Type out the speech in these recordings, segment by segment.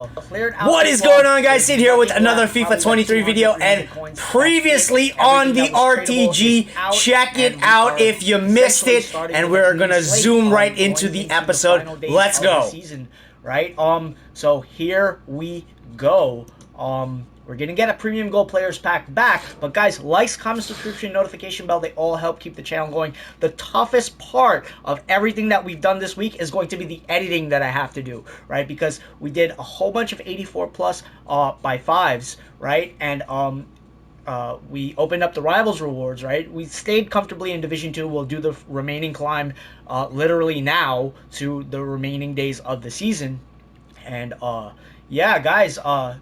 What is going on, guys? Sid here with another FIFA 23 video, and previously on the RTG, check it out if you missed it, and we're gonna zoom right into the episode. Let's go. Right? So here we go. We're gonna get a premium gold players pack back, but guys, likes, comments, subscription, notification bell, they all help keep the channel going. The toughest part of everything that we've done this week is going to be the editing that I have to do, right? Because we did a whole bunch of 84 plus by fives, right? And we opened up the rivals rewards, right? We stayed comfortably in Division 2. We'll do the remaining climb literally now to the remaining days of the season. And yeah, guys,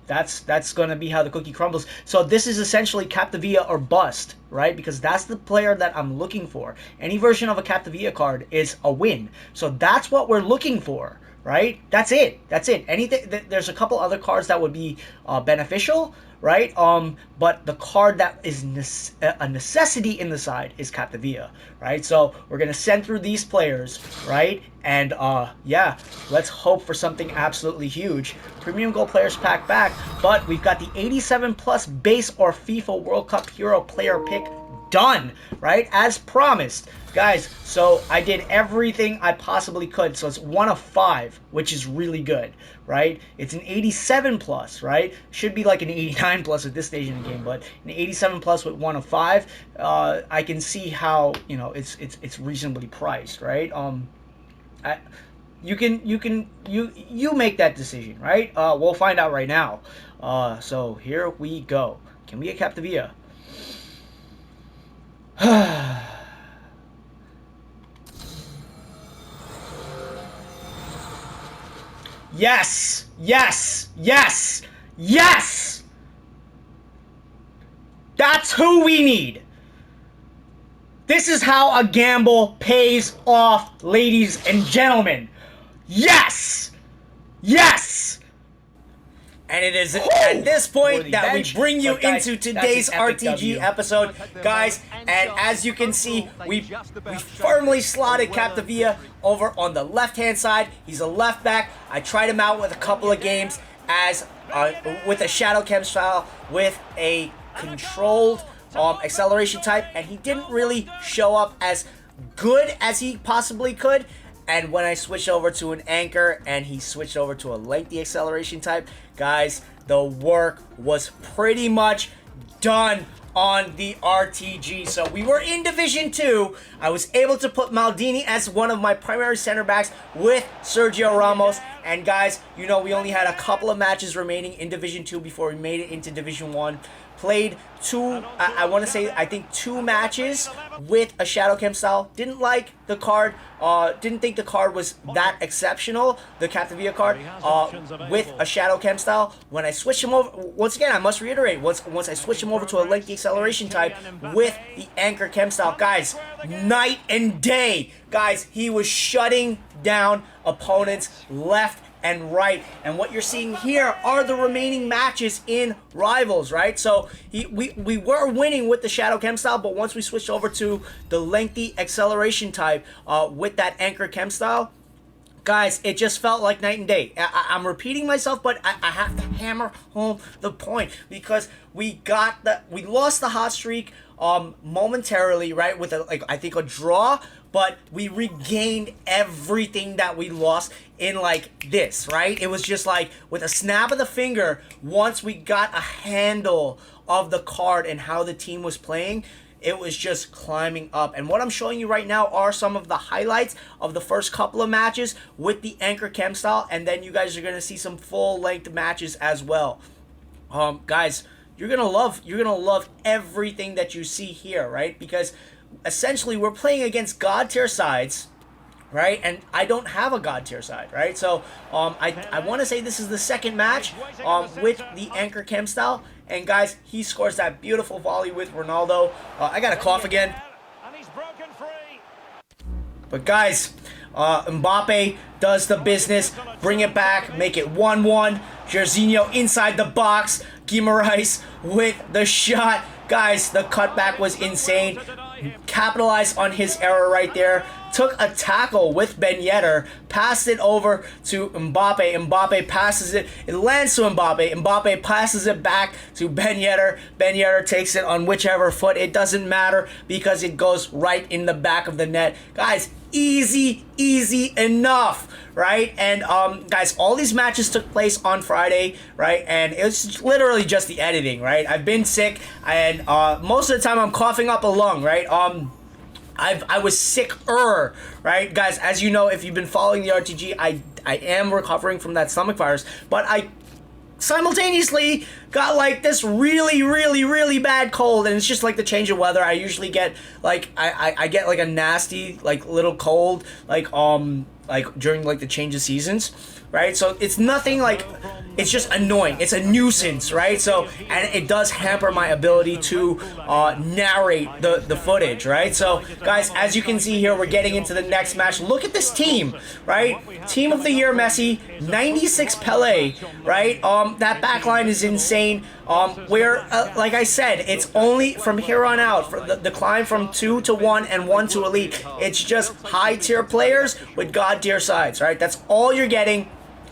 that's gonna be how the cookie crumbles. So this is essentially Captavia or bust, right? Because that's the player that I'm looking for. Any version of a Captavia card is a win. So that's what we're looking for, right? That's it. That's it. Anything. There's a couple other cards that would be beneficial, right? But the card that is a necessity in the side is Captavia, right? So we're gonna send through these players, right? And yeah, let's hope for something absolutely huge. Premium Gold Players pack back, but we've got the 87 plus base or FIFA World Cup Hero player pick done, right? As promised, guys. So I did everything I possibly could. So it's 1 of 5, which is really good, right? It's an 87 plus, right? Should be like an 89 plus at this stage in the game, but an 87 plus with 1 of 5, I can see how, you know, it's reasonably priced, right? You make that decision, right? We'll find out right now. So here we go. Can we get Captavia? Yes! Yes! Yes! Yes! That's who we need! This is how a gamble pays off, ladies and gentlemen. Yes! Yes! And it is at this point that we bring you into today's RTG episode, guys. And as you can see, we firmly slotted Captavia over on the left-hand side. He's a left back. I tried him out with a couple of games as with a Shadow Chem style with a controlled acceleration type, and he didn't really show up as good as he possibly could. And when I switched over to an anchor and he switched over to a lengthy acceleration type, guys, the work was pretty much done on the RTG. So we were in Division 2. I was able to put Maldini as one of my primary center backs with Sergio Ramos. And guys, you know, we only had a couple of matches remaining in Division 2 before we made it into Division 1. Played I want to say, I think 2 matches with a Shadow Chem style. Didn't like the card. Didn't think the card was that exceptional, the Captavia card, with a Shadow Chem style. When I switched him over, once again, I must reiterate, once I switched him over to a lengthy acceleration type with the Anchor Chem style, guys, night and day. Guys, he was shutting down opponents left and right. And what you're seeing here are the remaining matches in Rivals, right? So we were winning with the Shadow Chem style, but once we switched over to the lengthy acceleration type with that Anchor Chem style, guys, it just felt like night and day. I'm repeating myself, but I have to hammer home the point, because we lost the hot streak momentarily, right, with I think a draw, but we regained everything that we lost in like this, right? It was just like with a snap of the finger. Once we got a handle of the card and how the team was playing, it was just climbing up. And what I'm showing you right now are some of the highlights of the first couple of matches with the Anchor Chem style, and then you guys are gonna see some full-length matches as well. Guys, you're gonna love everything that you see here, right? Because essentially we're playing against god tier sides, right? And I don't have a god tier side, right? So I want to say this is the second match with the Anchor Chem style. And guys, he scores that beautiful volley with Ronaldo. I got a cough again. But guys, Mbappe does the business. Bring it back. Make it 1-1. Jorginho inside the box. Guimaraes with the shot. Guys, the cutback was insane. Capitalize on his error right there. took a tackle with Ben Yedder, passed it over to Mbappe. Mbappe passes it. It lands to Mbappe. Mbappe passes it back to Ben Yedder. Ben Yedder takes it on whichever foot. It doesn't matter because it goes right in the back of the net. Guys, easy enough, right? And guys, all these matches took place on Friday, right? And it's literally just the editing, right? I've been sick, and most of the time I'm coughing up a lung, right? I was sicker, right? Guys, as you know, if you've been following the RTG, I am recovering from that stomach virus, but I simultaneously got like this really bad cold, and it's just like the change of weather. I usually get like I get like a nasty like little cold like during like the change of seasons, right? So it's nothing like, it's just annoying. It's a nuisance, right? So, and it does hamper my ability to narrate the footage, right? So, guys, as you can see here, we're getting into the next match. Look at this team, right? Team of the year, Messi, 96 Pele, right? That back line is insane. Where, like I said, it's only from here on out, for the climb from 2 to 1 and 1 to elite. It's just high tier players with god tier sides, right? That's all you're getting.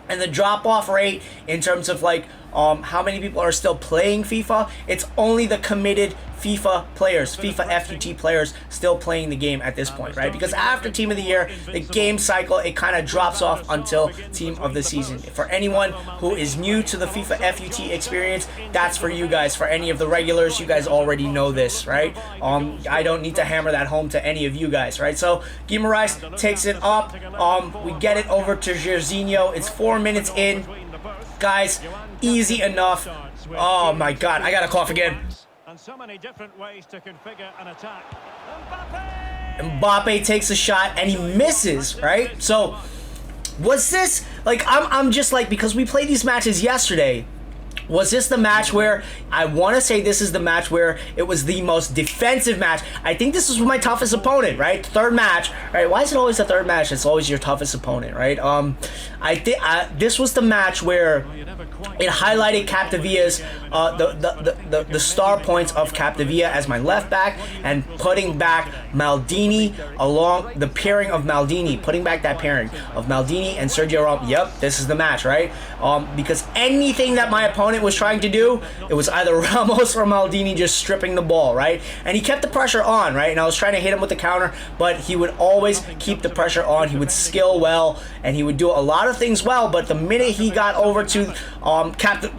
And the drop-off rate in terms of like how many people are still playing FIFA, it's only the committed FIFA players, FIFA FUT players still playing the game at this point, right? Because after Team of the Year, the game cycle, it kind of drops off until Team of the Season. For anyone who is new to the FIFA FUT experience, that's for you guys. For any of the regulars, you guys already know this, right? I don't need to hammer that home to any of you guys, right? So Guimaraes takes it up. We get it over to Jorginho. It's 4 minutes in. Guys, easy enough. Oh my god, I gotta cough again. And so many different ways to configure an attack. Mbappe takes a shot and he misses, right? So was this like, I'm just like, because we played these matches yesterday, was this the match where I want to say this is the match where it was the most defensive match? I think this was my toughest opponent, right? Third match, right? Why is it always the third match? It's always your toughest opponent, right? I think this was the match where it highlighted Capdevia's the star points of Capdevia as my left back, and putting back Maldini along the pairing of Maldini, putting back that pairing of Maldini and Sergio Ramos. Yep, this is the match, right? Because anything that my opponent was trying to do, it was either Ramos or Maldini just stripping the ball, right? And he kept the pressure on, right? And I was trying to hit him with the counter, but he would always keep the pressure on. He would skill well, and he would do a lot of things well, but the minute he got over to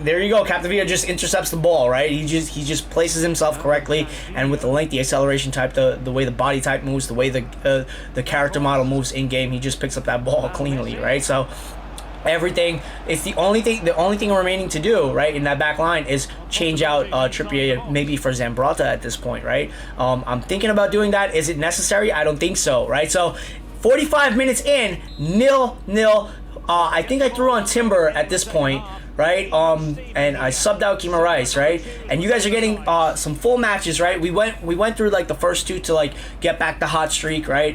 there you go, Capdevia just intercepts the ball, right? He just places himself correctly, and with the lengthy acceleration type, the way the body type moves, the way the character model moves in game, he just picks up that ball cleanly, right? So everything, it's the only thing remaining to do, right, in that back line is change out Trippier maybe for Zambrotta at this point, right? I'm thinking about doing that. Is it necessary? I don't think so, right? So 45 minutes in, 0-0. I think I threw on Timber at this point, right? And I subbed out Guimaraes, right? And you guys are getting some full matches, right? We went through like the first two to like get back the hot streak, right?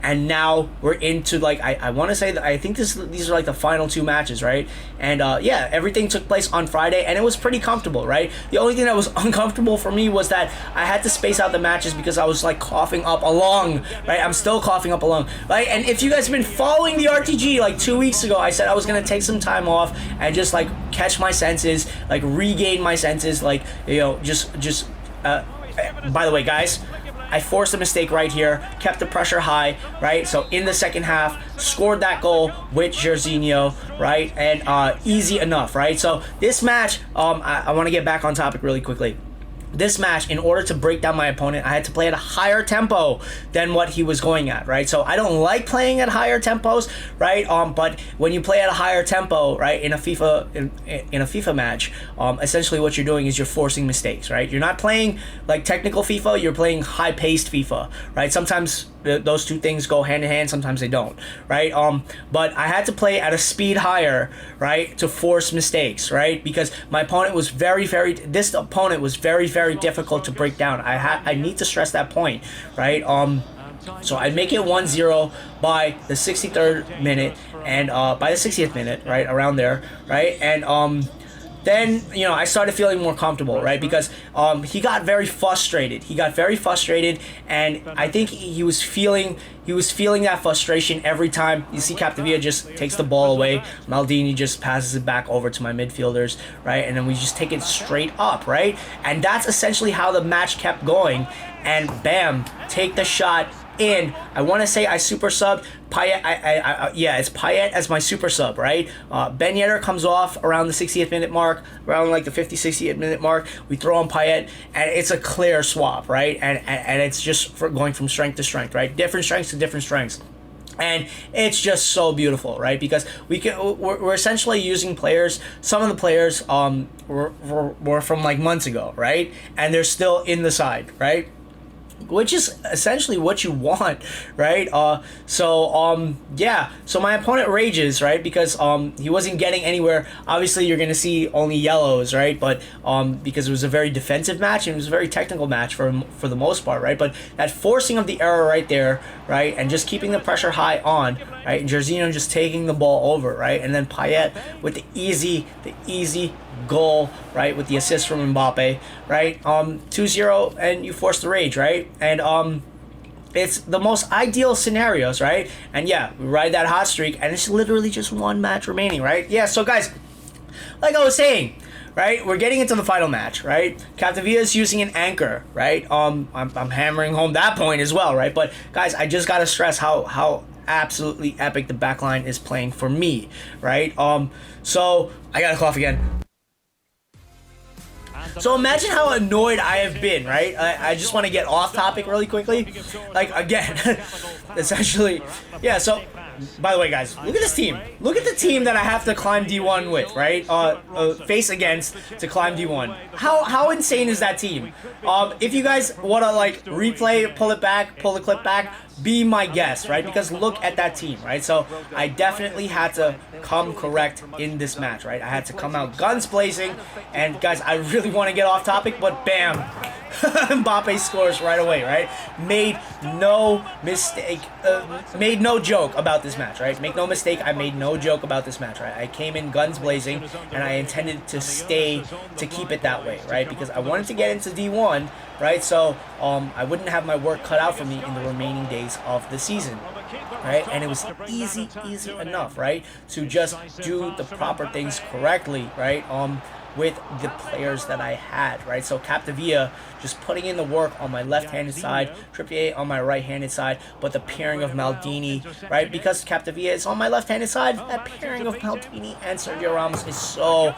And now we're into like, I want to say that I think these are like the final two matches, right? And yeah, everything took place on Friday, and it was pretty comfortable, right? The only thing that was uncomfortable for me was that I had to space out the matches because I was like coughing up a lung, right? I'm still coughing up a lung, right? And if you guys have been following the RTG, like 2 weeks ago, I said I was gonna take some time off and just like catch my senses, like regain my senses, like, you know, just by the way, guys, I forced a mistake right here, kept the pressure high, right? So in the second half, scored that goal with Jorginho, right? And easy enough, right? So this match, I want to get back on topic really quickly. This match, in order to break down my opponent, I had to play at a higher tempo than what he was going at, right? So I don't like playing at higher tempos, right? But when you play at a higher tempo, right, in a FIFA match, essentially what you're doing is you're forcing mistakes, right? You're not playing like technical FIFA, you're playing high-paced FIFA, right? Sometimes those two things go hand in hand, sometimes they don't, right? But I had to play at a speed higher, right, to force mistakes, right? Because my opponent was this opponent was very difficult to break down. I need to stress that point, right? So I make it 1-0 by the 63rd minute, and by the 60th minute, right, around there, right? And then, you know, I started feeling more comfortable, right? Because he got very frustrated. And I think he was feeling that frustration every time. You see Capdevila just takes the ball away. Maldini just passes it back over to my midfielders, right? And then we just take it straight up, right? And that's essentially how the match kept going. And bam, take the shot in. I want to say I super subbed Payet. Yeah, it's Payet as my super sub, right? Ben Yedder comes off around the 60th minute mark, around like the 60th minute mark. We throw on Payet, and it's a clear swap, right? And it's just for going from strength to strength, right? Different strengths to different strengths. And it's just so beautiful, right? Because we're essentially using players. Some of the players were from like months ago, right? And they're still in the side, right? Which is essentially what you want, right? Yeah. So my opponent rages, right? Because he wasn't getting anywhere. Obviously, you're gonna see only yellows, right? But because it was a very defensive match and it was a very technical match for the most part, right? But that forcing of the error right there, right, and just keeping the pressure high on, right, and Jorginho just taking the ball over, right, and then Payet with the easy goal, right, with the assist from Mbappe, right, 2-0, and you force the rage, right, and it's the most ideal scenarios, right, and yeah, we ride that hot streak, and it's literally just one match remaining, right, yeah, so guys, like I was saying, right, we're getting into the final match, right, Capdevila is using an anchor, right, I'm hammering home that point as well, right, but guys, I just gotta stress how absolutely epic the backline is playing for me, right, so, I gotta cough again. So imagine how annoyed I have been, right? I just want to get off topic really quickly. Like, again, essentially, yeah, so, by the way, guys, look at this team. Look at the team that I have to climb D1 with, right? Face against to climb D1. How insane is that team? If you guys want to, like, replay, pull the clip back, be my guest, right? Because look at that team, right? So I definitely had to come correct in this match, right? I had to come out guns blazing, and guys, I really want to get off topic, but bam, Mbappe scores right away, right? Made no mistake, made no joke about this match, right? Make no mistake, I made no joke about this match, right? I came in guns blazing, and I intended to keep it that way, right? Because I wanted to get into D1, right? So I wouldn't have my work cut out for me in the remaining days of the season, right? And it was easy enough, right, to just do the proper things correctly, right, with the players that I had, right? So Capdevila just putting in the work on my left-handed side, Trippier on my right-handed side, but the pairing of Maldini, right? Because Capdevila is on my left-handed side, that pairing of Maldini and Sergio Ramos is so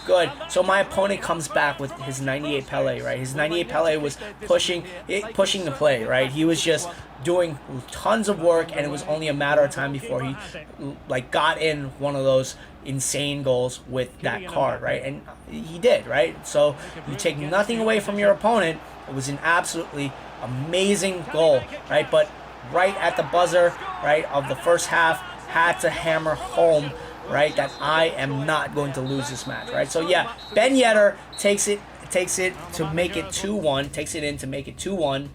good. So my opponent comes back with his 98 Pele, right? His 98 Pele was pushing the play, right? He was just doing tons of work, and it was only a matter of time before he like got in one of those insane goals with that card, right? And he did, right? So you take nothing away from your opponent. It was an absolutely amazing goal, right? But right at the buzzer, right, of the first half, had to hammer home, right, that I am not going to lose this match, right? So yeah, Ben Yedder takes it to make it 2-1, takes it in to make it 2-1.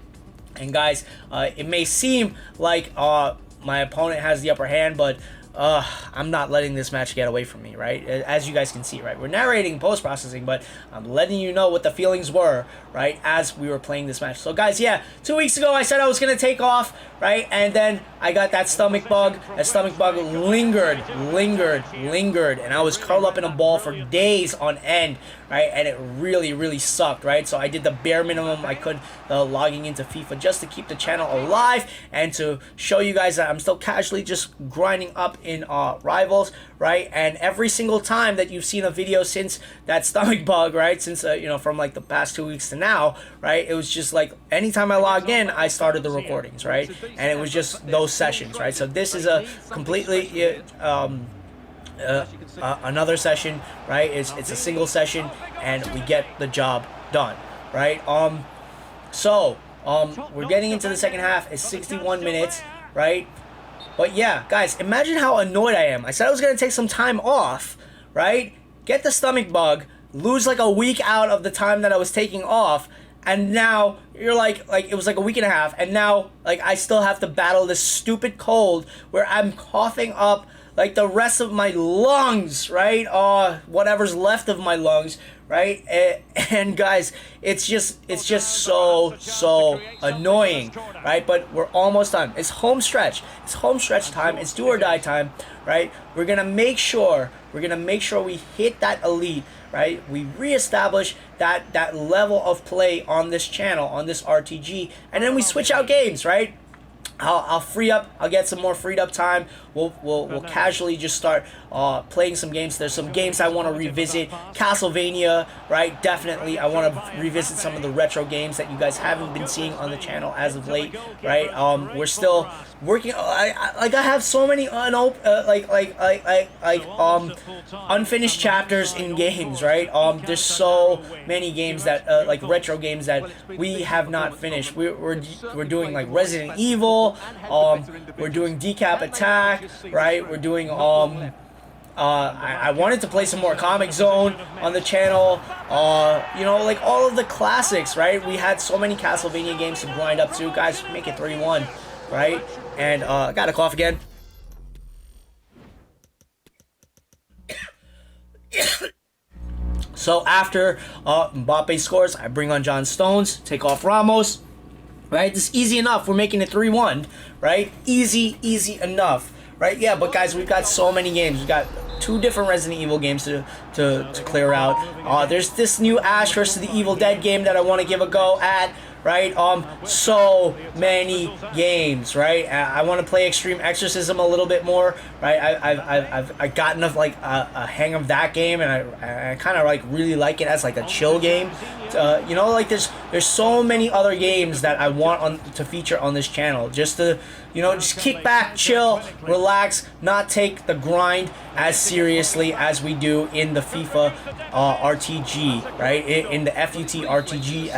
And guys, it may seem like my opponent has the upper hand, but I'm not letting this match get away from me, right? As you guys can see, right? We're narrating post-processing, but I'm letting you know what the feelings were, right, as we were playing this match. So, guys, yeah, 2 weeks ago I said I was going to take off, right? And then I got that stomach bug. That stomach bug lingered, and I was curled up in a ball for days on end, right? And it really sucked, right? So I did the bare minimum I could logging into FIFA just to keep the channel alive and to show you guys that I'm still casually just grinding up in Rivals, right? And every single time that you've seen a video since that stomach bug, right? Since, you know, from like the past 2 weeks to now, right? It was just like anytime I logged in, I started the recordings, right? And it was just those sessions, right? So this is a completely another session, right? It's a single session, and we get the job done, right? We're getting into the second half. It's 61 minutes, right? But yeah, guys, imagine how annoyed I am. I said I was gonna take some time off, right? Get the stomach bug, lose like a week out of the time that I was taking off, and now you're like it was like a week and a half, and now like I still have to battle this stupid cold where I'm coughing up like the rest of my lungs, right? Whatever's left of my lungs, right? And guys, it's just so annoying, right? But we're almost done. It's home stretch. It's home stretch time. It's do or die time, right? We're gonna make sure we hit that elite, right? We reestablish that level of play on this channel, on this RTG, and then we switch out games, right? I'll free up. I'll get some more freed up time. We'll casually just start playing some games. There's some games I want to revisit. Castlevania, right? Definitely, I want to revisit some of the retro games that you guys haven't been seeing on the channel as of late, right? We're still working. I have so many unfinished chapters in games, right? There's so many games that like retro games that we have not finished. We're doing like Resident Evil. We're doing Decap Attack, right? We're doing I wanted to play some more Comic Zone on the channel. You know, like all of the classics, right? We had so many Castlevania games to grind up to. Guys, make it 3-1, right? And I got a cough again. So after Mbappe scores, I bring on John Stones, take off Ramos. Right, this is easy enough. We're making it 3-1, right? Easy enough, right? Yeah, but guys, we've got so many games. We've got 2 different Resident Evil games to clear out. There's this new Ash vs. the Evil Dead game that I want to give a go at, right? So many games, right? I want to play Extreme Exorcism a little bit more, right? I've gotten a hang of that game, and I kind of like really like it as like a chill game. You know, like there's so many other games that I want to feature on this channel, just to, you know, just kick back, chill, relax, not take the grind as seriously as we do in the FIFA RTG, right? In the FUT RTG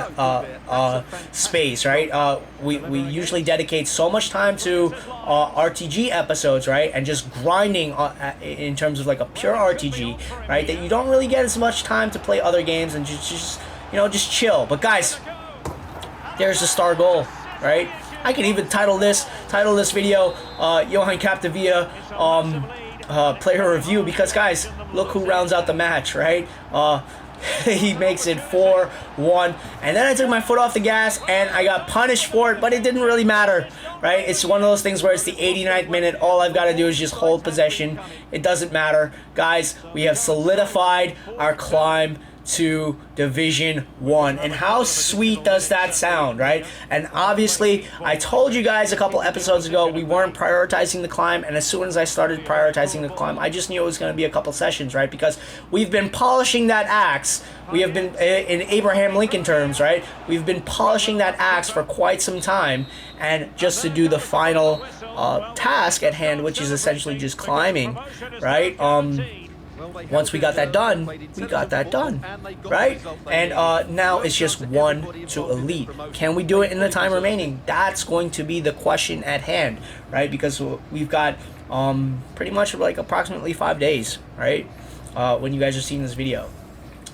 space, right? We usually dedicate so much time to RTG episodes, right? And just grinding in terms of like a pure RTG, right? That you don't really get as much time to play other games and just you know, just chill. But guys, there's the star goal, right? I can even title this video Johan Capdevila player review, because guys, look who rounds out the match, right? He makes it 4-1, and then I took my foot off the gas and I got punished for it, but it didn't really matter, right? It's one of those things where it's the 89th minute. All I've got to do is just hold possession. It doesn't matter. Guys, we have solidified our climb to Division 1, and how sweet does that sound, right? And obviously, I told you guys a couple episodes ago we weren't prioritizing the climb, and as soon as I started prioritizing the climb, I just knew it was going to be a couple sessions, right? Because we've been polishing that axe. We have been, in Abraham Lincoln terms, right? We've been polishing that axe for quite some time, and just to do the final task at hand, which is essentially just climbing, right? Once we got that done, right? And now it's just 1 to elite. Can we do it in the time remaining? That's going to be the question at hand, right? Because we've got pretty much like approximately 5 days, right? When you guys are seeing this video.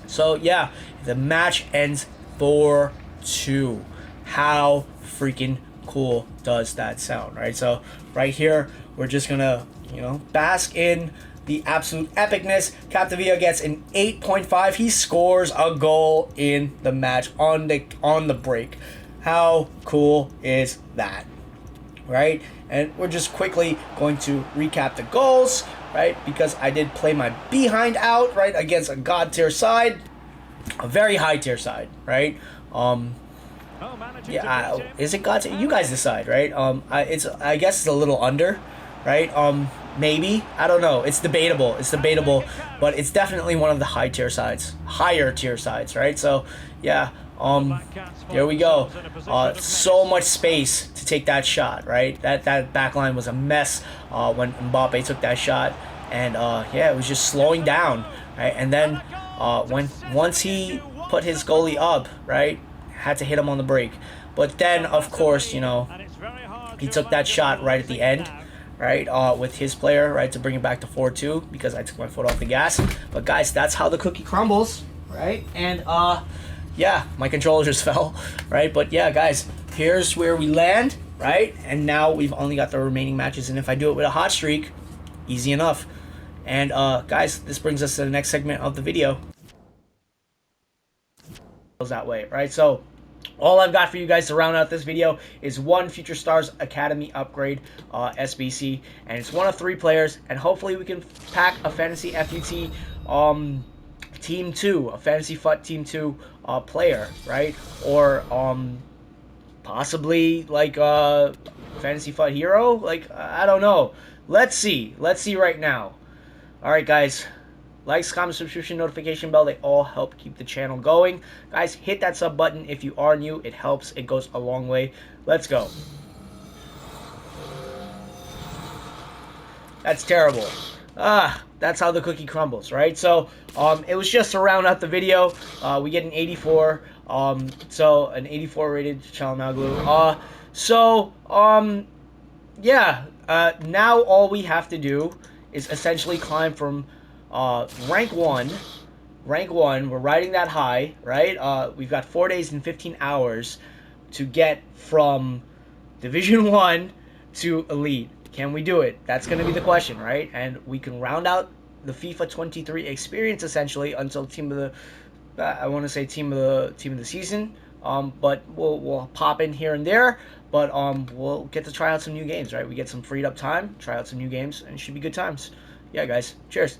So yeah, the match ends 4-2. How freaking cool does that sound, right? So right here, we're just gonna, you know, bask in the absolute epicness. Capdevila gets an 8.5. He scores a goal in the match on the break. How cool is that, right? And we're just quickly going to recap the goals, right? Because I did play my behind out, right, against a god tier side, a very high tier side, right? Yeah, is it god tier? You guys decide, right? I guess it's a little under, right? Maybe, I don't know. It's debatable. But it's definitely one of the higher tier sides, right? So, yeah. There we go. So much space to take that shot, right? That back line was a mess when Mbappe took that shot, and yeah, it was just slowing down, right? And then once he put his goalie up, right, had to hit him on the break. But then, of course, you know, he took that shot right at the end, right, with his player, right, to bring it back to 4-2 because I took my foot off the gas. But guys, that's how the cookie crumbles, right? And yeah, my controller just fell, right? But yeah, guys, here's where we land, right? And now we've only got the remaining matches, and if I do it with a hot streak, Easy enough. And guys, this brings us to the next segment of the video. That way, right? So all I've got for you guys to round out this video is one Future Stars Academy upgrade, SBC, and it's one of 3 players, and hopefully we can pack a Fantasy FUT Team 2, a Fantasy FUT Team 2 player, right? Or possibly like Fantasy FUT Hero, like I don't know. Let's see right now. All right, guys. Likes, comments, subscription, notification bell, they all help keep the channel going. Guys, hit that sub button if you are new. It helps. It goes a long way. Let's go. That's terrible. That's how the cookie crumbles, right? So, it was just to round out the video. We get an 84. So, an 84 rated Chalanoglu. Yeah. Now all we have to do is essentially climb from rank 1, we're riding that high, right? We've got 4 days and 15 hours to get from Division 1 to Elite. Can we do it? That's going to be the question, right? And we can round out the FIFA 23 experience essentially until team of the, I want to say team of the season. But we'll pop in here and there. But we'll get to try out some new games, right? We get some freed up time, try out some new games, and it should be good times. Yeah, guys. Cheers.